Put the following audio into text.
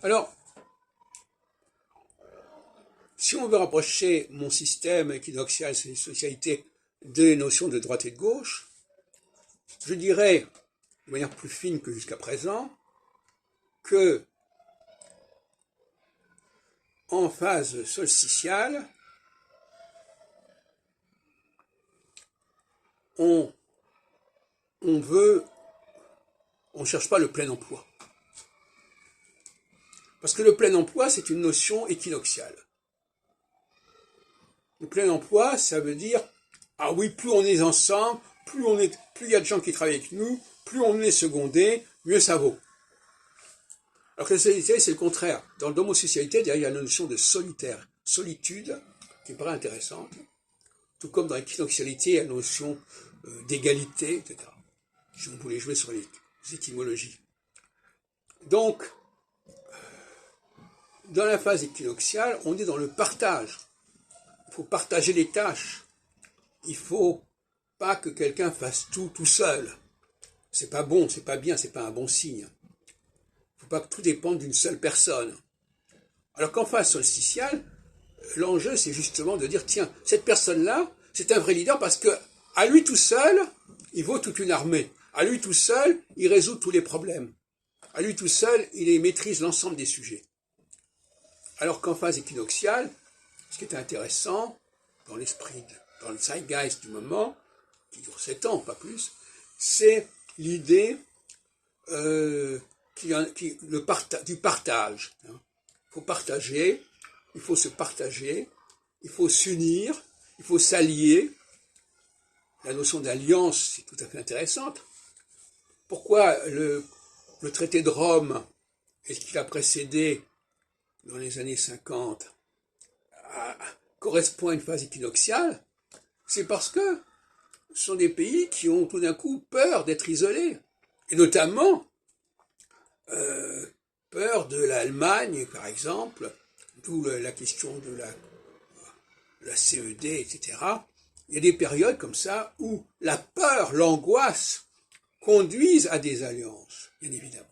Alors, si on veut rapprocher mon système équinoxial, c'est une socialité, des notions de droite et de gauche, je dirais, de manière plus fine que jusqu'à présent, que en phase solsticiale, on ne cherche pas le plein emploi. Parce que le plein emploi, c'est une notion équinoxiale. Le plein emploi, ça veut dire, ah oui, plus on est ensemble, plus il y a de gens qui travaillent avec nous, plus on est secondé, mieux ça vaut. Alors que la solitude, c'est le contraire. Dans l'homosocialité, il y a la notion de solitude, qui me paraît intéressante. Tout comme dans l'équinoxialité, il y a la notion d'égalité, etc. Si on voulait jouer sur les étymologies. Donc, dans la phase équinoxiale, on est dans le partage. Il faut partager les tâches. Il ne faut pas que quelqu'un fasse tout seul. C'est pas bon, c'est pas bien, c'est pas un bon signe. Il ne faut pas que tout dépende d'une seule personne. Alors qu'en phase solsticiale, l'enjeu c'est justement de dire, tiens, cette personne-là, c'est un vrai leader parce que à lui tout seul, il vaut toute une armée. À lui tout seul, il résout tous les problèmes. À lui tout seul, il maîtrise l'ensemble des sujets. Alors qu'en phase équinoxiale, ce qui est intéressant, dans l'esprit, dans le zeitgeist du moment, qui dure 7 ans, pas plus, c'est l'idée du partage. Il faut partager, il faut se partager, il faut s'unir, il faut s'allier. La notion d'alliance, c'est tout à fait intéressante. Pourquoi le traité de Rome et ce qui l'a précédé dans les années 50 correspond à une phase équinoxiale? C'est parce que ce sont des pays qui ont tout d'un coup peur d'être isolés. Et notamment, peur de l'Allemagne, par exemple, d'où la question de la CED, etc. Il y a des périodes comme ça où la peur, l'angoisse conduisent à des alliances, bien évidemment.